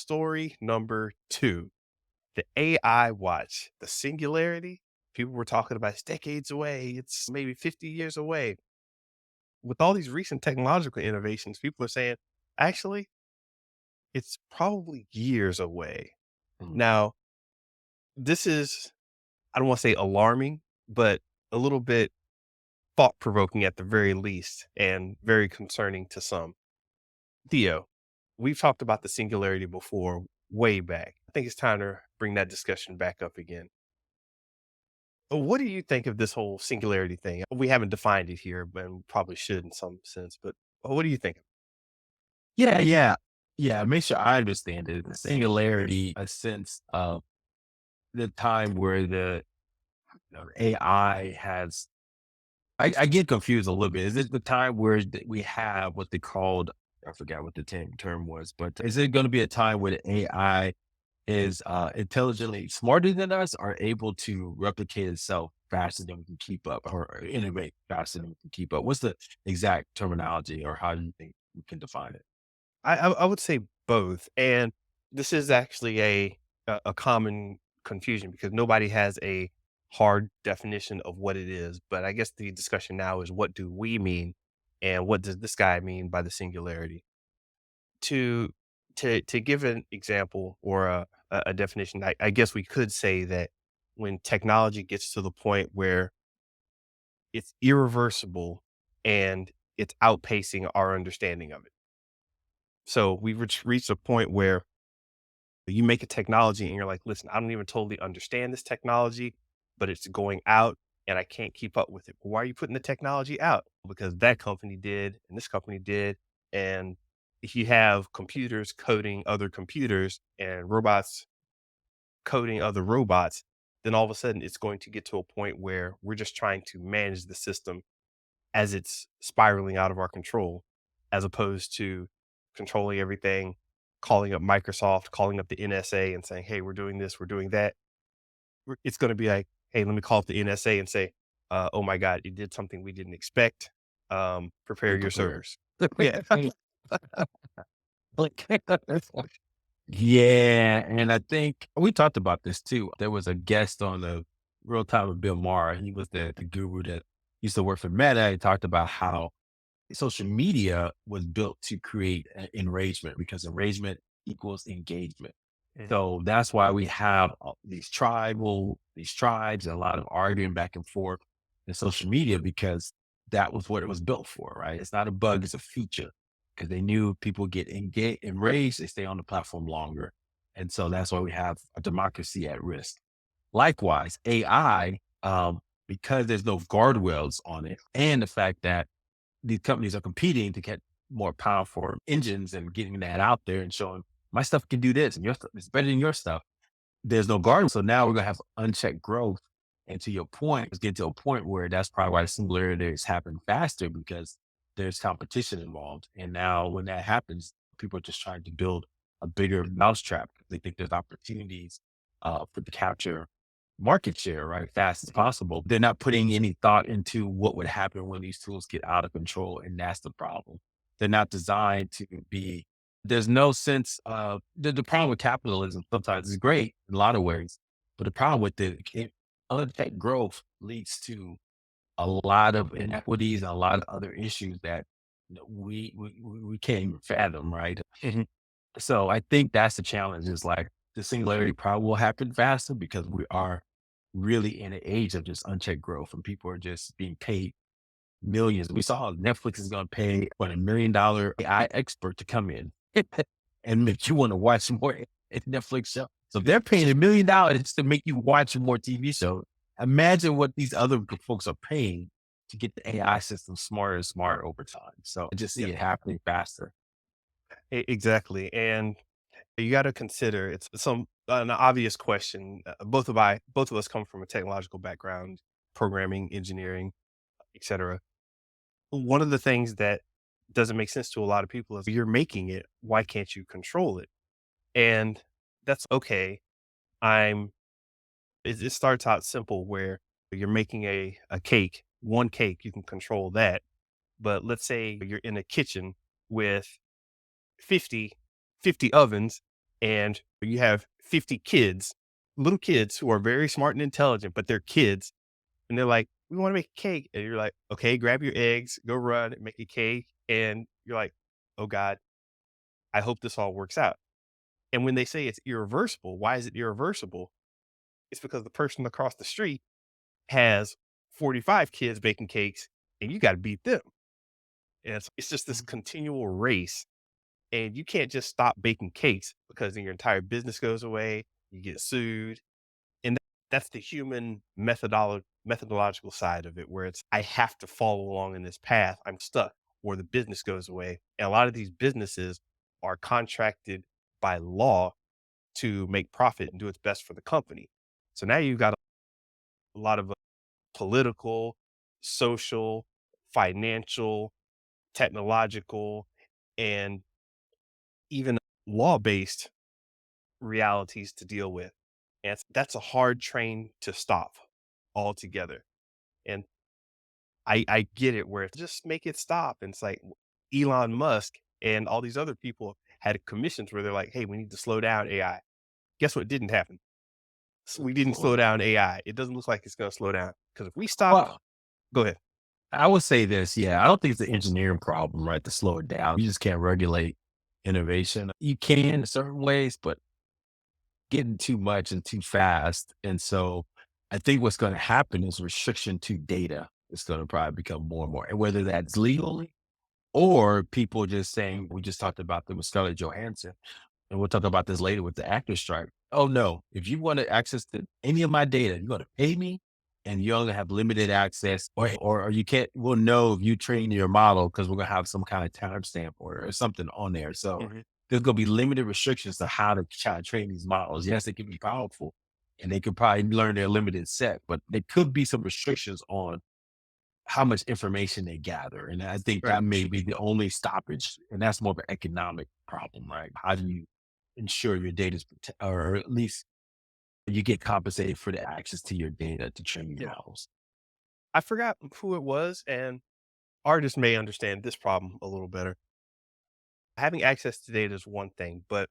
story number 2, the AI watch, the singularity. People were talking about it's decades away. It's maybe 50 years away. With all these recent technological innovations, people are saying, actually, it's probably years away. Mm. Now, this is, I don't want to say alarming, but a little bit thought provoking at the very least, and very concerning to some. Theo, we've talked about the singularity before, way back. I think it's time to bring that discussion back up again. What do you think of this whole singularity thing? We haven't defined it here, but we probably should in some sense. But what do you think? Yeah, yeah. Yeah, make sure I understand it. The singularity, a sense of the time where AI has I get confused a little bit. Is it the time where we have what they called, I forgot what the term was, but is it going to be a time where the AI is intelligently smarter than us, or able to replicate itself faster than we can keep up, or innovate faster than we can keep up? What's the exact terminology, or how do you think we can define it? I would say both, and this is actually a common confusion because nobody has a hard definition of what it is. But I guess the discussion now is what do we mean, and what does this guy mean by the singularity? To to give an example or a definition, I guess we could say that when technology gets to the point where it's irreversible and it's outpacing our understanding of it. So we've reached a point where you make a technology and you're like, listen, I don't even totally understand this technology, but it's going out and I can't keep up with it. Well, why are you putting the technology out? Because that company did and this company did. And if you have computers coding other computers and robots coding other robots, then all of a sudden it's going to get to a point where we're just trying to manage the system as it's spiraling out of our control, as opposed to controlling everything, calling up Microsoft, calling up the NSA and saying, "Hey, we're doing this, we're doing that." It's going to be like, "Hey, let me call up the NSA and say, oh my God, it did something we didn't expect. Prepare Be your prepared. servers." Yeah. Like, yeah, and I think we talked about this too. There was a guest on the Real Time with Bill Maher. He was the guru that used to work for Meta. He talked about how social media was built to create enragement, because enragement equals engagement. Mhm. So that's why we have these tribes, and a lot of arguing back and forth in social media, because that was what it was built for, right? It's not a bug, it's a feature, because they knew people get engaged, enraged, they stay on the platform longer. And so that's why we have a democracy at risk. Likewise, AI, because there's no guardrails on it, and the fact that these companies are competing to get more powerful engines and getting that out there and showing my stuff can do this and your stuff is better than your stuff. There's no guard. So now we're gonna have unchecked growth. And to your point, it's getting to a point where that's probably why the singularity is happening faster, because there's competition involved. And now when that happens, people are just trying to build a bigger mousetrap. They think there's opportunities for to capture market share, right? Fast as possible. They're not putting any thought into what would happen when these tools get out of control. And that's the problem. They're not designed to be, there's no sense of the problem with capitalism. Sometimes is great in a lot of ways, but the problem with unchecked growth leads to a lot of inequities and a lot of other issues that we can't even fathom, right? Mhm. So I think that's the challenge, is like the singularity probably will happen faster, because we are really in an age of just unchecked growth, and people are just being paid millions. We saw Netflix is going to pay what, $1 million AI expert to come in and make you want to watch more Netflix show. So if they're paying $1 million to make you watch more TV shows, imagine what these other folks are paying to get the AI system smarter and smarter over time. So I just see Yeah, it happening faster. exactly. And you got to consider it's some an obvious question. Both of us come from a technological background, programming, engineering, etc. One of the things that doesn't make sense to a lot of people is you're making it. Why can't you control it? And that's okay. I'm. It starts out simple where you're making a cake, one cake, you can control that. But let's say you're in a kitchen with 50 50 ovens and you have 50 kids, little kids who are very smart and intelligent, but they're kids. And they're like, we want to make a cake. And you're like, okay, grab your eggs, go run, make a cake. And you're like, oh God, I hope this all works out. And when they say it's irreversible, why is it irreversible? It's because the person across the street has 45 kids baking cakes and you got to beat them. And it's just this continual race. And you can't just stop baking cakes because then your entire business goes away, you get sued. And that's the human methodological side of it, where it's, I have to follow along in this path. I'm stuck or the business goes away. And a lot of these businesses are contracted by law to make profit and do its best for the company. So now you've got a lot of political, social, financial, technological, and even law-based realities to deal with. And that's a hard train to stop altogether. And I get it where it's just make it stop. And it's like Elon Musk and all these other people had commissions where they're like, hey, we need to slow down AI. Guess what didn't happen? We didn't slow down AI. It doesn't look like it's going to slow down because if we stop, Well, go ahead. I would say this, yeah, I don't think it's an engineering problem, right, to slow it down. You just can't regulate innovation. You can in certain ways, but getting too much and too fast. And so I think what's going to happen is restriction to data is going to probably become more and more. And whether that's legally or people just saying, we just talked about them with Scarlett Johansson, and we'll talk about this later with the actor strike. Oh no, if you want to access to any of my data, you're going to pay me and you only have limited access or you can't, we'll know if you train your model because we're going to have some kind of timestamp or something on there. So Mhm. there's going to be limited restrictions to how to try to train these models. Yes, they can be powerful and they could probably learn their limited set, but there could be some restrictions on how much information they gather. And I think Right. that may be the only stoppage. And that's more of an economic problem, right? How do you ensure your data is or at least you get compensated for the access to your data to train your Yeah. models? I forgot who it was, and artists may understand this problem a little better. Having access to data is one thing, but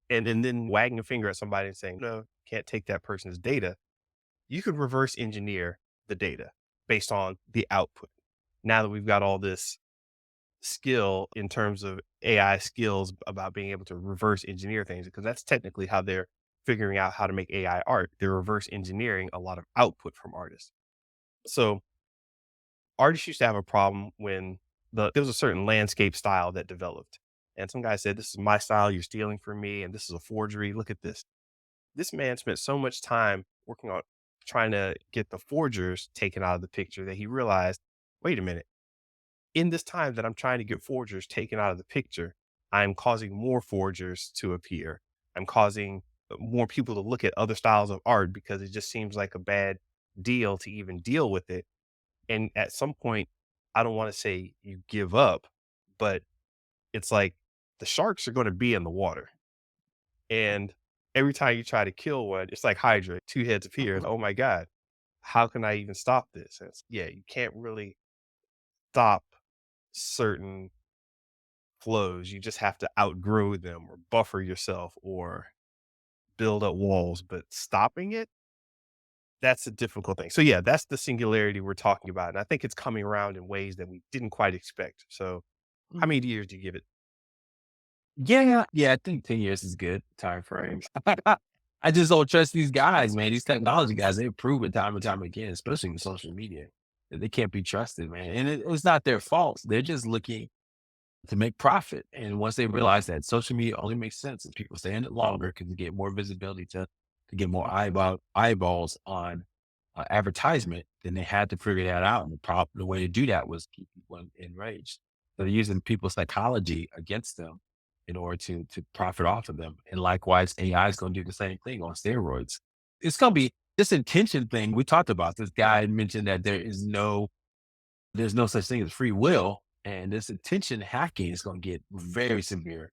and then wagging a finger at somebody and saying, no, can't take that person's data. You could reverse engineer the data based on the output. Now that we've got all this skill in terms of AI skills about being able to reverse engineer things, because that's technically how they're figuring out how to make AI art. They're reverse engineering a lot of output from artists. So artists used to have a problem when there was a certain landscape style that developed. And some guy said, this is my style, you're stealing from me, and this is a forgery. Look at this. This man spent so much time working on trying to get the forgers taken out of the picture that he realized, wait a minute, in this time that I'm trying to get forgers taken out of the picture, I'm causing more forgers to appear. I'm causing more people to look at other styles of art because it just seems like a bad deal to even deal with it. And at some point, I don't want to say you give up, but it's like the sharks are going to be in the water. And every time you try to kill one, it's like Hydra, two heads appear. And, oh my God, how can I even stop this? And yeah, you can't really stop certain flows. You just have to outgrow them or buffer yourself or build up walls. But stopping it, that's a difficult thing. So yeah, that's the singularity we're talking about. And I think it's coming around in ways that we didn't quite expect. So how many years do you give it? Yeah, yeah, I think 10 years is good time frame. I just don't trust these guys, man. These technology guys, they prove it time and time again, especially with social media, that they can't be trusted, man. And it's not their fault. They're just looking to make profit. And once they realize that social media only makes sense and people stay in it longer because you get more visibility to get more eyeballs on advertisement, then they had to figure that out. And the way to do that was keep people enraged. So they're using people's psychology against them in order to profit off of them. And likewise, AI is going to do the same thing on steroids. It's going to be this intention thing. We talked about this guy mentioned that there's no such thing as free will. And this attention hacking is going to get very severe.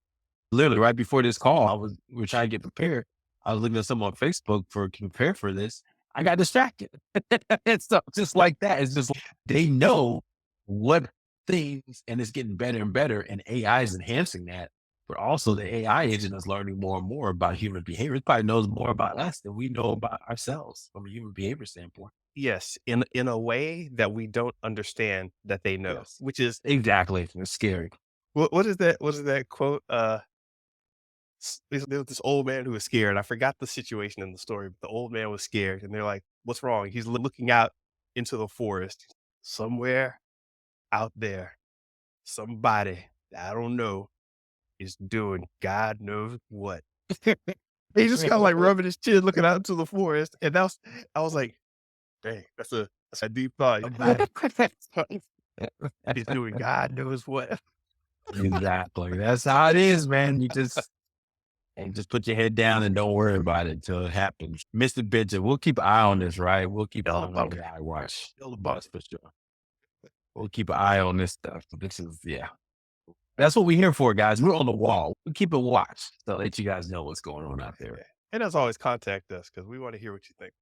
Literally right before this call, we were trying to get prepared. I was looking at something on Facebook to prepare for this. I got distracted. And so just like that, it's just like they know what things, and it's getting better and better, and AI is enhancing that. but also the AI agent is learning more and more about human behavior. It probably knows more about us than we know about ourselves from a human behavior standpoint. Yes, in a way that we don't understand that they know, Yes, which is exactly. It's scary. what is that quote? There was this old man who was scared. I forgot the situation in the story, but the old man was scared, and they're like, "What's wrong?" He's looking out into the forest. Somewhere out there, somebody that I don't know is doing God knows what. He just kinda like rubbing his chin, looking out into the forest, and I was like, "Dang, that's a deep thought." Somebody is doing God knows what. Exactly. That's how it is, man. And just put your head down and don't worry about it until it happens. Mr. Benja, we'll keep an eye on this, right? We'll keep an Tell eye on about the it. eye watch. Tell about That's it. for sure. We'll keep an eye on this stuff. This is, yeah. That's what we're here for, guys. We're on the wall. We keep a watch to let you guys know what's going on out there. Yeah. And as always, contact us because we wanna hear what you think.